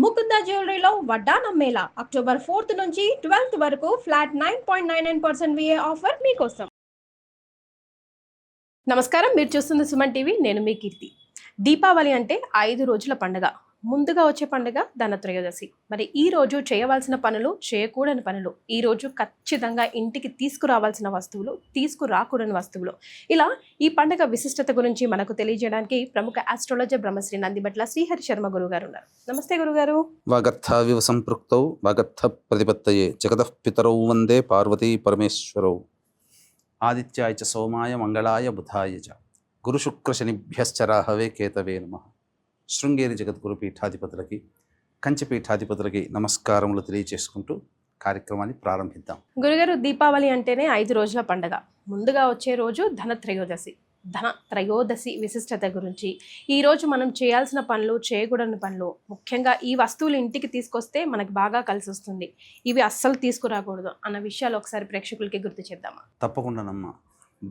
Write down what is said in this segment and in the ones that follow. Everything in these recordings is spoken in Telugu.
ముకుంద జ్యువెలరీలో వడ్డానం మేళా అక్టోబర్ 4th నుంచి 12th వరకు ఫ్లాట్ 9.99% VA ఆఫర్ మీకోసం. నమస్కారం, మీరు చూస్తుంది సుమన్ టీవీ. నేను మీ కీర్తి. దీపావళి అంటే 5 రోజుల పండుగ. ముందుగా వచ్చే పండుగ ధనత్రయోదశి. మరి ఈ రోజు చేయవలసిన పనులు, చేయకూడని పనులు, ఈ రోజు ఖచ్చితంగా ఇంటికి తీసుకురావాల్సిన వస్తువులు, తీసుకురాకూడని వస్తువులు, ఇలా ఈ పండుగ విశిష్టత గురించి మనకు తెలియజేయడానికి ప్రముఖ ఆస్ట్రాలజర్ బ్రహ్మశ్రీ నందిబట్ల శ్రీహరి శర్మ గురుగారు ఉన్నారు. నమస్తే గురుగారు. వాగర్థావివ సంపృక్తౌ వాగర్థ ప్రతిపత్తయే జగతః పితరౌ వందే పార్వతీ పరమేశ్వరౌ. ఆదిత్యాయ చ సోమాయ మంగళాయ బుధాయ చ గురుశుక్ర శనిభ్యశ్చ రాహవే కేతవే నమః. శృంగేరి జగద్గురు పీఠాధిపతులకి, కంచి పీఠాధిపతులకి నమస్కారములు తెలియజేసుకుంటూ కార్యక్రమాన్ని ప్రారంభిద్దాం. గురుగారు, దీపావళి అంటేనే 5 రోజుల పండుగ. ముందుగా వచ్చే రోజు ధనత్రయోదశి. ధనత్రయోదశి విశిష్టత గురించి, ఈ రోజు మనం చేయాల్సిన పనులు, చేయకూడని పనులు, ముఖ్యంగా ఈ వస్తువులు ఇంటికి తీసుకొస్తే మనకు బాగా కలిసి వస్తుంది, ఇవి అస్సలు తీసుకురాకూడదు అన్న విషయాలు ఒకసారి ప్రేక్షకులకి గుర్తు చేద్దామా? తప్పకుండానమ్మా.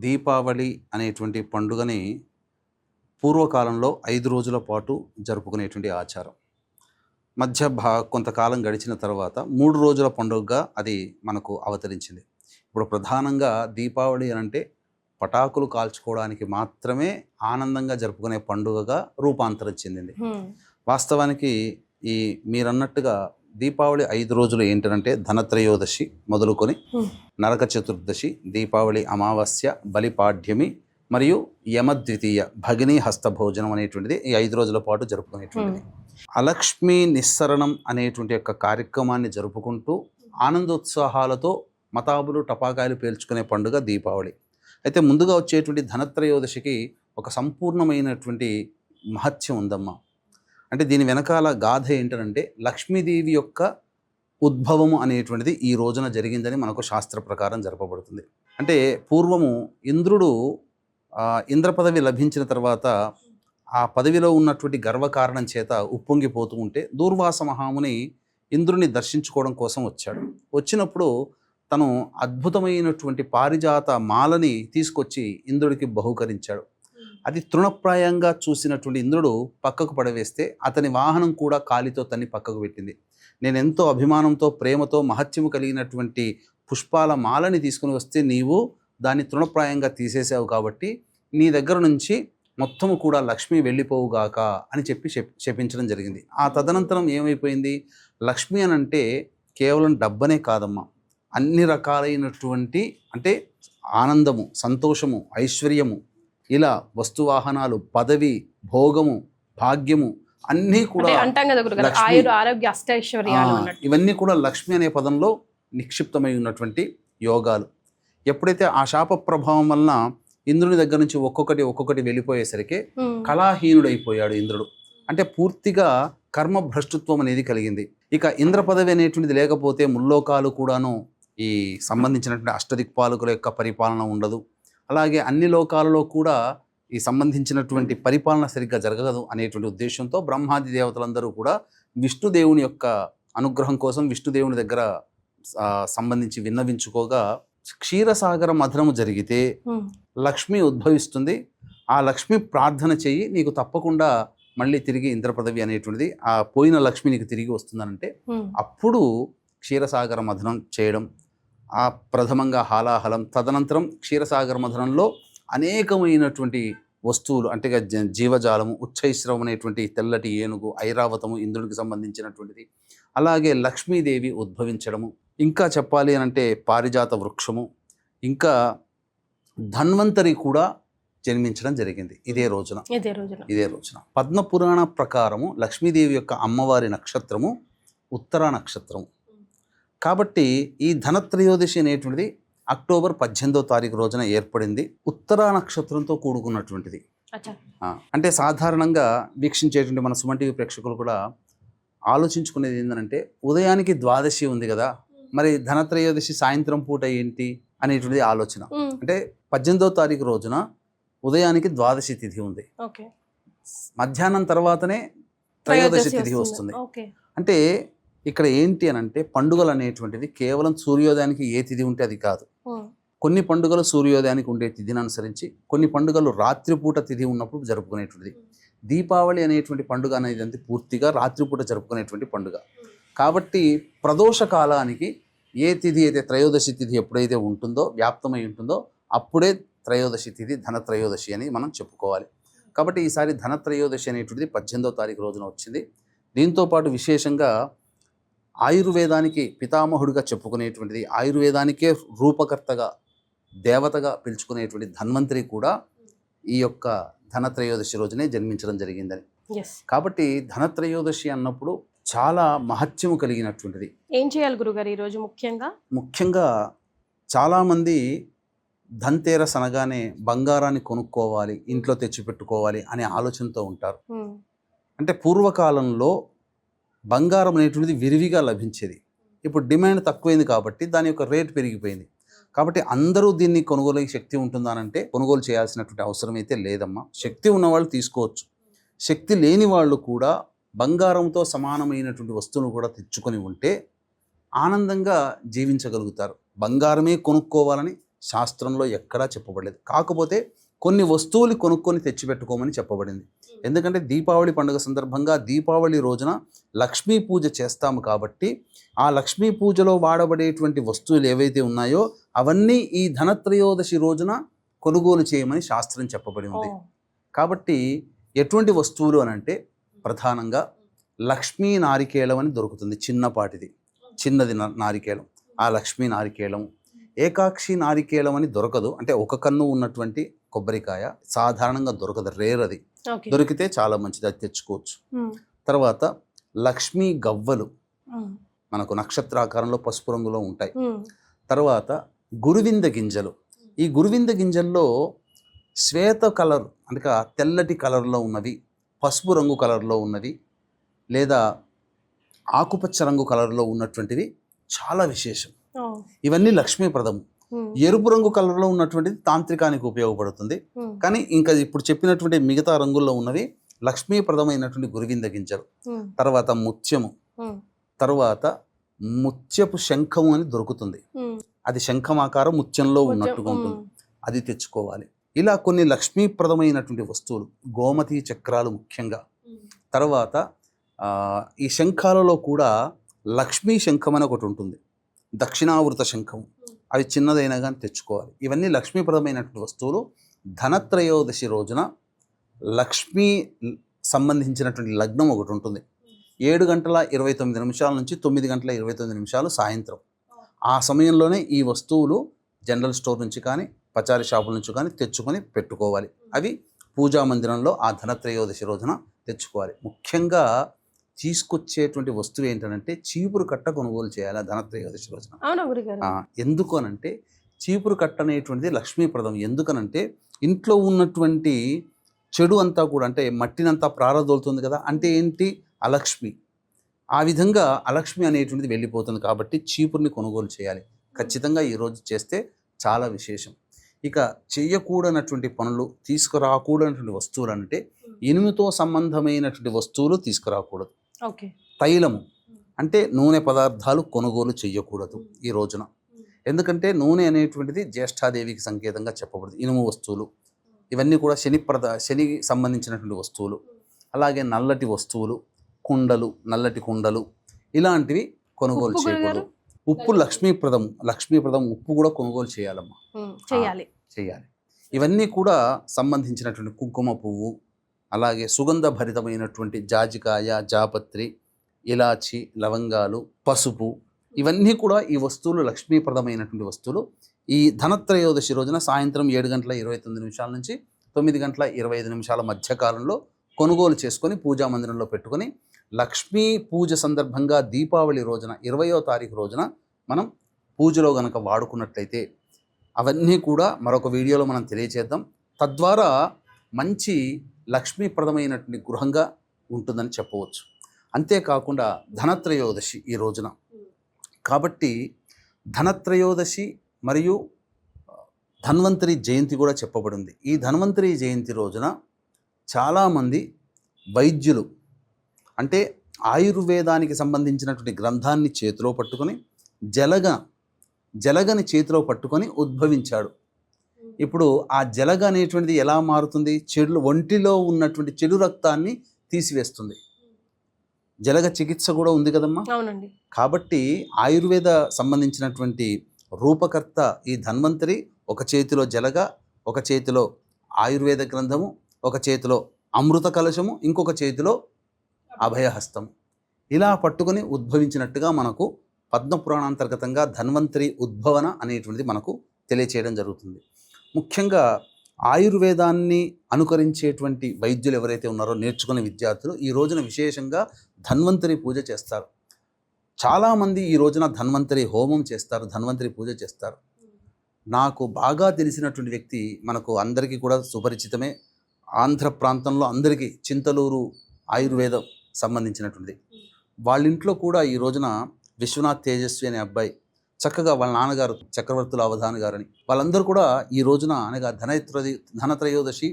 దీపావళి అనేటువంటి పండుగని పూర్వకాలంలో 5 రోజుల పాటు జరుపుకునేటువంటి ఆచారం. కొంతకాలం గడిచిన తర్వాత 3 రోజుల పండుగగా అది మనకు అవతరించింది. ఇప్పుడు ప్రధానంగా దీపావళి అంటే పటాకులు కాల్చుకోవడానికి మాత్రమే ఆనందంగా జరుపుకునే పండుగగా రూపాంతరం చెందింది. వాస్తవానికి మీరన్నట్టుగా దీపావళి 5 రోజులు ఏంటంటే ధనత్రయోదశి మొదలుకొని నరక చతుర్దశి, దీపావళి అమావాస్య, బలిపాడ్యమి మరియు యమద్వితీయ, భగినీ హస్త భోజనం అనేటువంటిది ఈ 5 రోజుల పాటు జరుపుకునేటువంటిది. అలక్ష్మీ నిస్సరణం అనేటువంటి యొక్క కార్యక్రమాన్ని జరుపుకుంటూ ఆనందోత్సాహాలతో మతాబులు, టపాకాయలు పేల్చుకునే పండుగ దీపావళి. అయితే ముందుగా వచ్చేటువంటి ధనత్రయోదశికి ఒక సంపూర్ణమైనటువంటి మహత్యం ఉందమ్మా. అంటే దీని వెనకాల గాథ ఏంటంటే లక్ష్మీదేవి యొక్క ఉద్భవము అనేటువంటిది ఈ రోజున జరిగిందని మనకు శాస్త్ర ప్రకారం జరపబడుతుంది. అంటే పూర్వము ఇంద్రుడు ఇంద్ర పదవి లభించిన తర్వాత ఆ పదవిలో ఉన్నటువంటి గర్వకారణం చేత ఉప్పొంగిపోతూ ఉంటే దూర్వాస మహాముని ఇంద్రుని దర్శించుకోవడం కోసం వచ్చాడు. వచ్చినప్పుడు తను అద్భుతమైనటువంటి పారిజాత మాలని తీసుకొచ్చి ఇంద్రుడికి బహూకరించాడు. అది తృణప్రాయంగా చూసినటువంటి ఇంద్రుడు పక్కకు పడవేస్తే అతని వాహనం కూడా కాలితో తన్ని పక్కకు పెట్టింది. నేను ఎంతో అభిమానంతో, ప్రేమతో, మహత్యము కలిగినటువంటి పుష్పాల మాలని తీసుకుని వస్తే నీవు దాన్ని తృణప్రాయంగా తీసేసావు, కాబట్టి నీ దగ్గర నుంచి మొత్తము కూడా లక్ష్మి వెళ్ళిపోవుగాక అని చెప్పి శపించడం జరిగింది. ఆ తదనంతరం ఏమైపోయింది, లక్ష్మి అని అంటే కేవలం డబ్బనే కాదమ్మా, అన్ని రకాలైనటువంటి అంటే ఆనందము, సంతోషము, ఐశ్వర్యము, ఇలా వస్తువాహనాలు, పదవి, భోగము, భాగ్యము అన్నీ కూడా ఇవన్నీ కూడా లక్ష్మి అనే పదంలో నిక్షిప్తమై ఉన్నటువంటి యోగాలు. ఎప్పుడైతే ఆ శాప ప్రభావం వలన ఇంద్రుని దగ్గర నుంచి ఒక్కొక్కటి వెళ్ళిపోయేసరికి కళాహీనుడైపోయాడు ఇంద్రుడు. అంటే పూర్తిగా కర్మ భ్రష్టుత్వం అనేది కలిగింది. ఇక ఇంద్ర పదవి అనేటువంటిది లేకపోతే ముల్లోకాలు కూడాను ఈ సంబంధించినటువంటి అష్టదిక్పాలకుల యొక్క పరిపాలన ఉండదు. అలాగే అన్ని లోకాలలో కూడా ఈ సంబంధించినటువంటి పరిపాలన సరిగ్గా జరగదు అనేటువంటి ఉద్దేశంతో బ్రహ్మాది దేవతలందరూ కూడా విష్ణుదేవుని యొక్క అనుగ్రహం కోసం విష్ణుదేవుని దగ్గర సంబంధించి విన్నవించుకోగా క్షీరసాగర మథనము జరిగితే లక్ష్మి ఉద్భవిస్తుంది, ఆ లక్ష్మి ప్రార్థన చెయ్యి, నీకు తప్పకుండా మళ్ళీ తిరిగి ఇంద్ర పదవి అనేటువంటిది, ఆ పోయిన లక్ష్మి నీకు తిరిగి వస్తుందనంటే అప్పుడు క్షీరసాగర మథనం చేయడం, ఆ ప్రథమంగా హాలాహలం, తదనంతరం క్షీరసాగర మథనంలో అనేకమైనటువంటి వస్తువులు అంటే జీవజాలము, ఉచ్చైశ్రవం అనేటువంటి తెల్లటి ఏనుగు, ఐరావతము ఇంద్రుడికి సంబంధించినటువంటిది, అలాగే లక్ష్మీదేవి ఉద్భవించడము, ఇంకా చెప్పాలి అని అంటే పారిజాత వృక్షము, ఇంకా ధన్వంతరి కూడా జన్మించడం జరిగింది ఇదే రోజున. పద్మపురాణ ప్రకారము లక్ష్మీదేవి యొక్క అమ్మవారి నక్షత్రము ఉత్తరా నక్షత్రము. కాబట్టి ఈ ధనత్రయోదశి అనేటువంటిది అక్టోబర్ 18వ తారీఖు రోజున ఏర్పడింది. ఉత్తరా నక్షత్రంతో కూడుకున్నటువంటిది. అంటే సాధారణంగా వీక్షించేటువంటి మన సుమన్ టీవీ ప్రేక్షకులు కూడా ఆలోచించుకునేది ఏంటంటే ఉదయానికి ద్వాదశి ఉంది కదా, మరి ధనత్రయోదశి సాయంత్రం పూట ఏంటి అనేటువంటిది ఆలోచన. అంటే 18వ తారీఖు రోజున ఉదయానికి ద్వాదశి తిథి ఉంది, మధ్యాహ్నం తర్వాతనే త్రయోదశి తిథి వస్తుంది. అంటే ఇక్కడ ఏంటి అని అంటే పండుగలు అనేటువంటిది కేవలం సూర్యోదయానికి ఏ తిథి ఉంటే అది కాదు. కొన్ని పండుగలు సూర్యోదయానికి ఉండే తిథిని అనుసరించి, కొన్ని పండుగలు రాత్రిపూట తిథి ఉన్నప్పుడు జరుపుకునేటువంటిది. దీపావళి అనేటువంటి పండుగ అనేది పూర్తిగా రాత్రిపూట జరుపుకునేటువంటి పండుగ. కాబట్టి ప్రదోష కాలానికి ఏ తిథి అయితే త్రయోదశి తిథి ఎప్పుడైతే ఉంటుందో వ్యాప్తమై ఉంటుందో అప్పుడే త్రయోదశి తిథి ధనత్రయోదశి అని మనం చెప్పుకోవాలి. కాబట్టి ఈసారి ధనత్రయోదశి అనేటువంటిది 18వ తారీఖు రోజున వచ్చింది. దీంతోపాటు విశేషంగా ఆయుర్వేదానికి పితామహుడిగా చెప్పుకునేటువంటిది, ఆయుర్వేదానికే రూపకర్తగా దేవతగా పిలుచుకునేటువంటి ధన్వంతరి కూడా ఈ యొక్క ధనత్రయోదశి రోజునే జన్మించడం జరిగిందని. కాబట్టి ధనత్రయోదశి అన్నప్పుడు చాలా మహత్యము కలిగినటువంటిది. ఏం చేయాలి గురుగారు ఈరోజు? ముఖ్యంగా చాలామంది ధన్తేరస్ అనగానే బంగారాన్ని కొనుక్కోవాలి, ఇంట్లో తెచ్చిపెట్టుకోవాలి అనే ఆలోచనతో ఉంటారు. అంటే పూర్వకాలంలో బంగారం అనేటువంటిది విరివిగా లభించేది. ఇప్పుడు డిమాండ్ తక్కువైంది కాబట్టి దాని యొక్క రేట్ పెరిగిపోయింది. కాబట్టి అందరూ దీన్ని కొనుగోలు శక్తి ఉంటుందానంటే కొనుగోలు చేయాల్సినటువంటి అవసరం అయితే లేదమ్మా. శక్తి ఉన్నవాళ్ళు తీసుకోవచ్చు. శక్తి లేని వాళ్ళు కూడా బంగారంతో సమానమైనటువంటి వస్తువును కూడా తెచ్చుకొని ఉంటే ఆనందంగా జీవించగలుగుతారు. బంగారమే కొనుక్కోవాలని శాస్త్రంలో ఎక్కడా చెప్పబడలేదు. కాకపోతే కొన్ని వస్తువులు కొనుక్కొని తెచ్చిపెట్టుకోమని చెప్పబడింది. ఎందుకంటే దీపావళి పండుగ సందర్భంగా దీపావళి రోజున లక్ష్మీ పూజ చేస్తాము కాబట్టి ఆ లక్ష్మీ పూజలో వాడబడేటువంటి వస్తువులు ఏవైతే ఉన్నాయో అవన్నీ ఈ ధనత్రయోదశి రోజున కొనుగోలు చేయమని శాస్త్రం చెప్పబడి ఉంది. కాబట్టి ఎటువంటి వస్తువులు అని అంటే ప్రధానంగా లక్ష్మీ నారికేళం అని దొరుకుతుంది. చిన్నది నారికేళం. ఆ లక్ష్మీ నారికేళం, ఏకాక్షి నారికేళం అని దొరకదు. అంటే ఒక కన్ను ఉన్నటువంటి కొబ్బరికాయ సాధారణంగా దొరకదు, రేర్ అది. దొరికితే చాలా మంచిది, అది తెచ్చుకోవచ్చు. తర్వాత లక్ష్మీ గవ్వలు మనకు నక్షత్రాకారంలో పసుపు రంగులో ఉంటాయి. తర్వాత గురువింద గింజలు. ఈ గురువింద గింజల్లో శ్వేత కలర్ అంటే తెల్లటి కలర్లో ఉన్నవి, పసుపు రంగు కలర్లో ఉన్నవి, లేదా ఆకుపచ్చ రంగు కలర్లో ఉన్నటువంటివి చాలా విశేషం. ఇవన్నీ లక్ష్మీప్రదము. ఎరుపు రంగు కలర్లో ఉన్నటువంటిది తాంత్రికానికి ఉపయోగపడుతుంది. కానీ ఇంకా ఇప్పుడు చెప్పినటువంటి మిగతా రంగుల్లో ఉన్నవి లక్ష్మీప్రదమైనటువంటి గురువింద గింజలు. తర్వాత ముత్యము, తర్వాత ముత్యపు శంఖము అని దొరుకుతుంది. అది శంఖం ఆకారం ముత్యంలో ఉన్నట్టుగా ఉంటుంది, అది తెచ్చుకోవాలి. ఇలా కొన్ని లక్ష్మీప్రదమైనటువంటి వస్తువులు, గోమతి చక్రాలు ముఖ్యంగా. తర్వాత ఈ శంఖాలలో కూడా లక్ష్మీ శంఖం అని ఒకటి ఉంటుంది, దక్షిణావృత శంఖం. అవి చిన్నదైనా కానీ తెచ్చుకోవాలి. ఇవన్నీ లక్ష్మీప్రదమైనటువంటి వస్తువులు. ధనత్రయోదశి రోజున లక్ష్మీ సంబంధించినటువంటి లగ్నం ఒకటి ఉంటుంది. 7:29 నుంచి 9:29 సాయంత్రం. ఆ సమయంలోనే ఈ వస్తువులు జనరల్ స్టోర్ నుంచి కానీ పచారీ షాపుల నుంచి కానీ తెచ్చుకొని పెట్టుకోవాలి. అవి పూజా మందిరంలో ఆ ధనత్రయోదశి రోజున తెచ్చుకోవాలి. ముఖ్యంగా తీసుకొచ్చేటువంటి వస్తువు ఏంటంటే చీపురు కట్ట కొనుగోలు చేయాలి ఆ ధనత్రయోదశి రోజున. ఎందుకు అనంటే చీపురు కట్ట అనేటువంటిది లక్ష్మీప్రదం. ఎందుకనంటే ఇంట్లో ఉన్నటువంటి చెడు అంతా కూడా, అంటే మట్టినంతా ప్రారదోలుతుంది కదా, అంటే ఏంటి, అలక్ష్మి. ఆ విధంగా అలక్ష్మి అనేటువంటిది వెళ్ళిపోతుంది. కాబట్టి చీపురుని కొనుగోలు చేయాలి. ఖచ్చితంగా ఈరోజు చేస్తే చాలా విశేషం. ఇక చెయ్యకూడనటువంటి పనులు, తీసుకురాకూడనటువంటి వస్తువులు అంటే ఇనుముతో సంబంధమైనటువంటి వస్తువులు తీసుకురాకూడదు. తైలము అంటే నూనె పదార్థాలు కొనుగోలు చేయకూడదు ఈ రోజున. ఎందుకంటే నూనె అనేటువంటిది జ్యేష్ఠాదేవికి సంకేతంగా చెప్పబడుతుంది. ఇనుము వస్తువులు ఇవన్నీ కూడా శని సంబంధించినటువంటి వస్తువులు. అలాగే నల్లటి వస్తువులు, కుండలు, నల్లటి కుండలు ఇలాంటివి కొనుగోలు చేయకూడదు. ఉప్పు లక్ష్మీప్రదం ఉప్పు కూడా కొనుగోలు చేయాలమ్మా, చేయాలి. ఇవన్నీ కూడా సంబంధించినటువంటి కుంకుమ పువ్వు, అలాగే సుగంధ భరితమైనటువంటి జాజికాయ, జాపత్రి, ఇలాచి, లవంగాలు, పసుపు, ఇవన్నీ కూడా ఈ వస్తువులు లక్ష్మీప్రదమైనటువంటి వస్తువులు. ఈ ధనత్రయోదశి రోజున సాయంత్రం 7:29 నుంచి 9:25 మధ్యకాలంలో కొనుగోలు చేసుకొని పూజా మందిరంలో పెట్టుకొని లక్ష్మీ పూజ సందర్భంగా దీపావళి రోజున 20వ తారీఖు రోజున మనం పూజలో గనక వాడుకున్నట్లయితే అవన్నీ కూడా మరొక వీడియోలో మనం తెలియచేద్దాం. తద్వారా మంచి లక్ష్మీప్రదమైనటువంటి గృహంగా ఉంటుందని చెప్పవచ్చు. అంతేకాకుండా ధనత్రయోదశి ఈ రోజున కాబట్టి ధనత్రయోదశి మరియు ధన్వంతరి జయంతి కూడా చెప్పబడింది. ఈ ధన్వంతరి జయంతి రోజున చాలామంది వైద్యులు అంటే ఆయుర్వేదానికి సంబంధించినటువంటి గ్రంథాన్ని చేతిలో పట్టుకొని జలగని చేతిలో పట్టుకొని ఉద్భవించాడు. ఇప్పుడు ఆ జలగ అనేటువంటిది ఎలా మారుతుంది? ఒంటిలో ఉన్నటువంటి చెడు రక్తాన్ని తీసివేస్తుంది. జలగ చికిత్స కూడా ఉంది కదమ్మా. అవునండి. కాబట్టి ఆయుర్వేద సంబంధించినటువంటి రూపకర్త ఈ ధన్వంతరి ఒక చేతిలో జలగ, ఒక చేతిలో ఆయుర్వేద గ్రంథము, ఒక చేతిలో అమృత కలశము, ఇంకొక చేతిలో అభయహస్తము. ఇలా పట్టుకొని ఉద్భవించినట్టుగా మనకు పద్మపురాణాంతర్గతంగా ధన్వంతరి ఉద్భవన అనేటువంటిది మనకు తెలియచేయడం జరుగుతుంది. ముఖ్యంగా ఆయుర్వేదాన్ని అనుకరించేటువంటి వైద్యులు ఎవరైతే ఉన్నారో, నేర్చుకునే విద్యార్థులు ఈ రోజున విశేషంగా ధన్వంతరి పూజ చేస్తారు. చాలామంది ఈ రోజున ధన్వంతరి హోమం చేస్తారు, ధన్వంతరి పూజ చేస్తారు. నాకు బాగా తెలిసినటువంటి వ్యక్తి, మనకు అందరికీ కూడా సుపరిచితమే, ఆంధ్ర ప్రాంతంలో అందరికీ చింతలూరు ఆయుర్వేదం సంబంధించినటువంటిది. వాళ్ళ ఇంట్లో కూడా ఈ రోజున విశ్వనాథ్ తేజస్వి అనే అబ్బాయి, చక్కగా వాళ్ళ నాన్నగారు చక్రవర్తుల అవధాని గారని, వాళ్ళందరూ కూడా ఈ రోజున అనగా ధనత్రయోదశి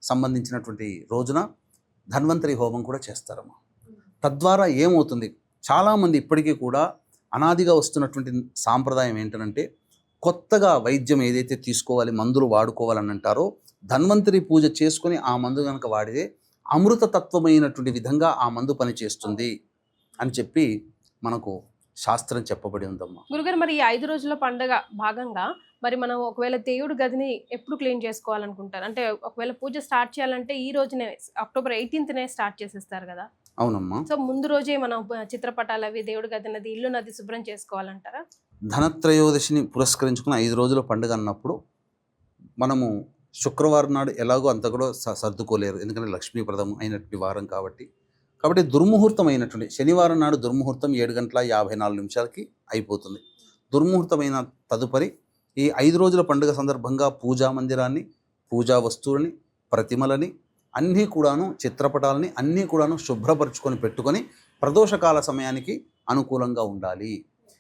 సంబంధించినటువంటి రోజున ధన్వంతరి హోమం కూడా చేస్తారమ్మా. తద్వారా ఏమవుతుంది, చాలామంది ఇప్పటికీ కూడా అనాదిగా వస్తున్నటువంటి సాంప్రదాయం ఏంటంటే, కొత్తగా వైద్యం ఏదైతే తీసుకోవాలి, మందులు వాడుకోవాలని అంటారో, ధన్వంతరి పూజ చేసుకొని ఆ మందు కనుక వాడితే అమృతతత్వమైనటువంటి విధంగా ఆ మందు పనిచేస్తుంది అని చెప్పి మనకు శాస్త్రం చెప్పబడి ఉందమ్మా. గురుగారు, మరి ఈ 5 రోజుల పండుగ భాగంగా మరి మనం ఒకవేళ దేవుడి గదిని ఎప్పుడు క్లీన్ చేసుకోవాలనుకుంటారు? అంటే ఒకవేళ పూజ స్టార్ట్ చేయాలంటే ఈ రోజునే అక్టోబర్ 18నే స్టార్ట్ చేసేస్తారు కదా. అవునమ్మా. సో ముందు రోజే మనం చిత్రపటాలు అవి, దేవుడి గది నది, ఇల్లు నది శుభ్రం చేసుకోవాలంటారా? ధనత్రయోదశిని పురస్కరించుకున్న 5 రోజుల పండుగ అన్నప్పుడు మనము శుక్రవారం నాడు ఎలాగో అంత కూడా సర్దుకోలేరు, ఎందుకంటే లక్ష్మీప్రదం అయినటువంటి వారం కాబట్టి దుర్ముహూర్తం అయినటువంటి శనివారం నాడు దుర్ముహూర్తం 7:54 అయిపోతుంది. దుర్ముహూర్తమైన తదుపరి ఈ 5 రోజుల పండుగ సందర్భంగా పూజా మందిరాన్ని, పూజా వస్తువులని, ప్రతిమలని అన్నీ కూడాను, చిత్రపటాలని అన్నీ కూడాను శుభ్రపరుచుకొని పెట్టుకొని ప్రదోషకాల సమయానికి అనుకూలంగా ఉండాలి.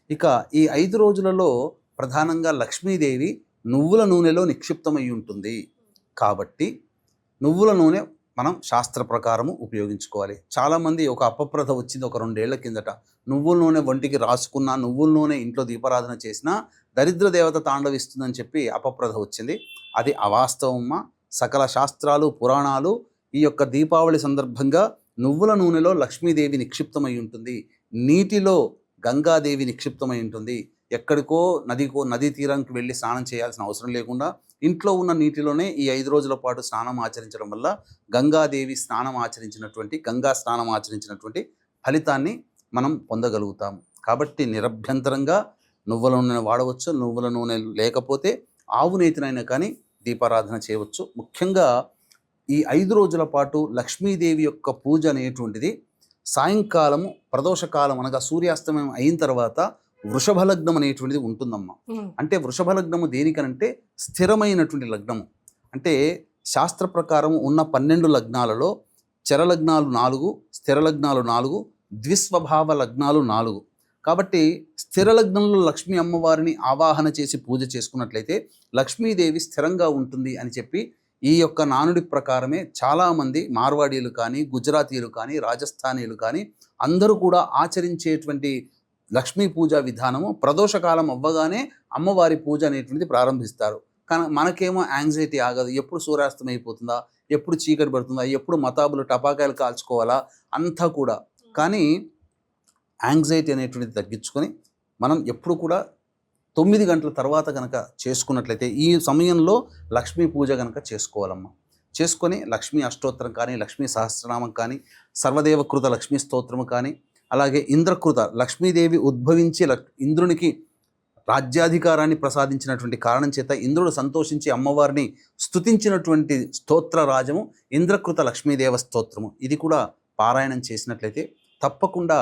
ఇక ఈ 5 రోజులలో ప్రధానంగా లక్ష్మీదేవి నువ్వుల నూనెలో నిక్షిప్తమై ఉంటుంది కాబట్టి నువ్వుల నూనె మనం శాస్త్ర ప్రకారము ఉపయోగించుకోవాలి. చాలామంది ఒక అపప్రథ వచ్చింది ఒక 2 ఏళ్ల కిందట, నువ్వుల నూనె ఒంటికి రాసుకున్నా, నువ్వుల నూనె ఇంట్లో దీపారాధన చేసినా దరిద్ర దేవత తాండవిస్తుందని చెప్పి అపప్రథ వచ్చింది. అది అవాస్తవమ్మా. సకల శాస్త్రాలు, పురాణాలు ఈ యొక్క దీపావళి సందర్భంగా నువ్వుల నూనెలో లక్ష్మీదేవి నిక్షిప్తమై ఉంటుంది, నీటిలో గంగాదేవి నిక్షిప్తమై ఉంటుంది. ఎక్కడికో నదీ తీరానికి వెళ్ళి స్నానం చేయాల్సిన అవసరం లేకుండా ఇంట్లో ఉన్న నీటిలోనే ఈ 5 రోజుల పాటు స్నానం ఆచరించడం వల్ల గంగా స్నానం ఆచరించినటువంటి ఫలితాన్ని మనం పొందగలుగుతాము. కాబట్టి నిరభ్యంతరంగా నువ్వుల నూనె వాడవచ్చు. నువ్వుల నూనె లేకపోతే ఆవు నేతినైనా కానీ దీపారాధన చేయవచ్చు. ముఖ్యంగా ఈ 5 రోజుల పాటు లక్ష్మీదేవి యొక్క పూజ అనేటువంటిది సాయంకాలము ప్రదోషకాలం అనగా సూర్యాస్తమయం అయిన తర్వాత వృషభ లగ్నం అనేటువంటిది ఉంటుందమ్మా. అంటే వృషభ లగ్నము దేనికనంటే స్థిరమైనటువంటి లగ్నము. అంటే శాస్త్ర ప్రకారం ఉన్న 12 లగ్నాలలో చరలగ్నాలు 4, స్థిర లగ్నాలు 4, ద్విస్వభావ లగ్నాలు 4. కాబట్టి స్థిర లగ్నంలో లక్ష్మీ అమ్మవారిని ఆవాహన చేసి పూజ చేసుకున్నట్లయితే లక్ష్మీదేవి స్థిరంగా ఉంటుంది అని చెప్పి ఈ యొక్క నానుడి ప్రకారమే చాలామంది మార్వాడీలు కానీ, గుజరాతీలు కానీ, రాజస్థానీలు కానీ అందరూ కూడా ఆచరించేటువంటి లక్ష్మీ పూజా విధానము ప్రదోషకాలం అవ్వగానే అమ్మవారి పూజ అనేటువంటిది ప్రారంభిస్తారు. కానీ మనకేమో యాంగ్జైటీ ఆగదు, ఎప్పుడు సూర్యాస్తం అయిపోతుందా, ఎప్పుడు చీకటి పడుతుందా, ఎప్పుడు మతాబులు టపాకాయలు కాల్చుకోవాలా అంతా కూడా. కానీ యాంగ్జైటీ అనేటువంటిది తగ్గించుకొని మనం ఎప్పుడు కూడా 9 గంటల తర్వాత కనుక చేసుకున్నట్లయితే ఈ సమయంలో లక్ష్మీ పూజ కనుక చేసుకోవాలమ్మా. చేసుకొని లక్ష్మీ అష్టోత్తరం కానీ, లక్ష్మీ సహస్రనామం కానీ, సర్వదేవకృత లక్ష్మీ స్తోత్రము కానీ, అలాగే ఇంద్రకృత లక్ష్మీదేవి ఉద్భవించి ఇంద్రునికి రాజ్యాధికారాన్ని ప్రసాదించినటువంటి కారణం చేత ఇంద్రుడు సంతోషించి అమ్మవారిని స్తుతించినటువంటి స్తోత్ర రాజము ఇంద్రకృత లక్ష్మీదేవ స్తోత్రము. ఇది కూడా పారాయణం చేసినట్లయితే తప్పకుండా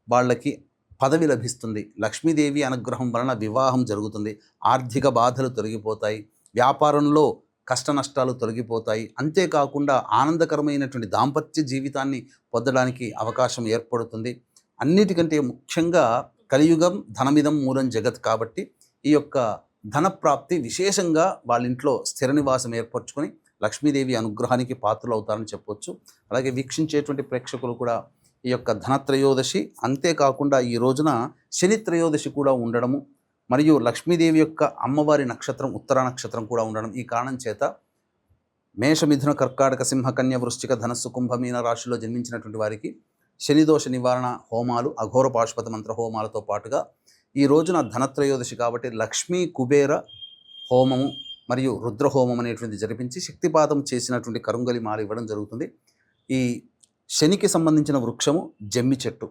వాళ్ళకి పదవి లభిస్తుంది. లక్ష్మీదేవి అనుగ్రహం వలన వివాహం జరుగుతుంది, ఆర్థిక బాధలు తొలగిపోతాయి, వ్యాపారంలో కష్ట నష్టాలు తొలగిపోతాయి. అంతేకాకుండా ఆనందకరమైనటువంటి దాంపత్య జీవితాన్ని పొందడానికి అవకాశం ఏర్పడుతుంది. అన్నిటికంటే ముఖ్యంగా కలియుగం ధనమిదం మూలం జగత్ కాబట్టి ఈ యొక్క ధనప్రాప్తి విశేషంగా వాళ్ళ ఇంట్లో స్థిర నివాసం ఏర్పరచుకొని లక్ష్మీదేవి అనుగ్రహానికి పాత్రలు అవుతారని చెప్పొచ్చు. అలాగే వీక్షించేటువంటి ప్రేక్షకులు కూడా ఈ యొక్క ధనత్రయోదశి, అంతేకాకుండా ఈ రోజున శని త్రయోదశి కూడా ఉండడము, మరియు లక్ష్మీదేవి యొక్క అమ్మవారి నక్షత్రం ఉత్తర నక్షత్రం కూడా ఉండడం ఈ కారణం చేత మేష మిథున కర్కాటక సింహ కన్య వృశ్చిక ధనస్సు కుంభమీన రాశిలో జన్మించినటువంటి వారికి శనిదోష నివారణ హోమాలు అఘోర పాశుపత మంత్ర హోమాలతో పాటుగా ఈ రోజున ధనత్రయోదశి కాబట్టి లక్ష్మీ కుబేర హోమము మరియు రుద్రహోమం అనేటువంటి జరిపించి శక్తిపాతం చేసినటువంటి కరుంగలి మాల ఇవ్వడం జరుగుతుంది. ఈ శనికి సంబంధించిన వృక్షము జమ్మి చెట్టు.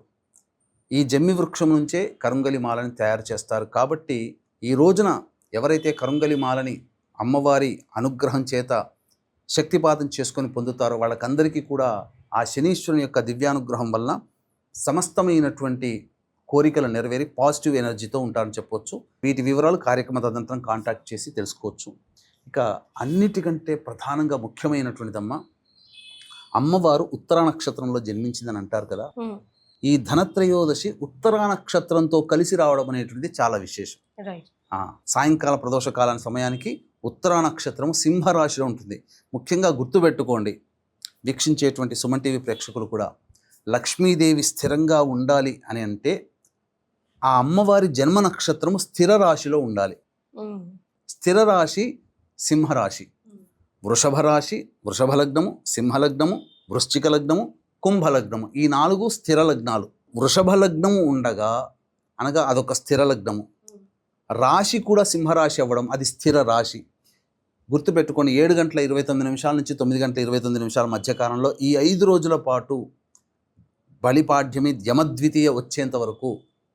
ఈ జమ్మి వృక్షం నుంచే కరుంగలి మాలని తయారు చేస్తారు. కాబట్టి ఈ రోజున ఎవరైతే కరుంగలి మాలని అమ్మవారి అనుగ్రహం చేత శక్తిపాతం చేసుకొని పొందుతారో వాళ్ళకందరికీ కూడా ఆ శనీశ్వరుని యొక్క దివ్యానుగ్రహం వలన సమస్తమైనటువంటి కోరికలు నెరవేరి పాజిటివ్ ఎనర్జీతో ఉంటారని చెప్పొచ్చు. వీటి వివరాలు కార్యక్రమ తదనంతరం కాంటాక్ట్ చేసి తెలుసుకోవచ్చు. ఇక అన్నిటికంటే ప్రధానంగా ముఖ్యమైనటువంటిదమ్మ, అమ్మవారు ఉత్తరా నక్షత్రంలో జన్మించిందని అంటారు కదా. ఈ ధనత్రయోదశి ఉత్తరా నక్షత్రంతో కలిసి రావడం అనేటువంటిది చాలా విశేషం. సాయంకాల ప్రదోష కాలం సమయానికి ఉత్తరా నక్షత్రం సింహరాశిలో ఉంటుంది. ముఖ్యంగా గుర్తుపెట్టుకోండి వీక్షించేటువంటి సుమన్ టీవీ ప్రేక్షకులు కూడా, లక్ష్మీదేవి స్థిరంగా ఉండాలి అని అంటే ఆ అమ్మవారి జన్మ నక్షత్రము స్థిర రాశిలో ఉండాలి. స్థిర రాశి సింహరాశి, వృషభ రాశి వృషభ లగ్నము, సింహలగ్నము, వృశ్చిక లగ్నము, కుంభలగ్నము, ఈ 4 స్థిర లగ్నాలు. వృషభ లగ్నము ఉండగా అనగా అదొక స్థిర లగ్నము. రాశి కూడా సింహరాశి అవ్వడం అది స్థిర రాశి. గుర్తుపెట్టుకోండి 7 గంటల 29 నిమిషాల నుంచి 9 గంటల 29 నిమిషాల మధ్యకాలంలో ఈ 5 రోజుల పాటు బలిపాడ్యమి యమద్వితీయ వచ్చేంత వరకు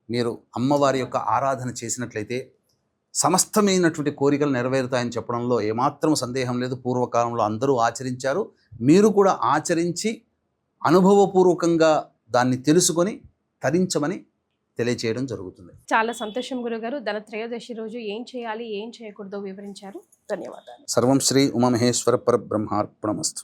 మీరు అమ్మవారి యొక్క ఆరాధన చేసినట్లయితే సమస్తమైనటువంటి కోరికలు నెరవేరుతాయని చెప్పడంలో ఏమాత్రం సందేహం లేదు. పూర్వకాలంలో అందరూ ఆచరించారు. మీరు కూడా ఆచరించి అనుభవపూర్వకంగా దాన్ని తెలుసుకొని తరించమని తెలియచేయడం జరుగుతుంది. చాలా సంతోషం గురుగారు. ధనత్రయోదశి రోజు ఏం చేయాలి ఏం చేయకూడదో వివరించారు. ధన్యవాదాలు. సర్వం శ్రీ ఉమామహేశ్వర పరబ్రహ్మార్పణమస్తు.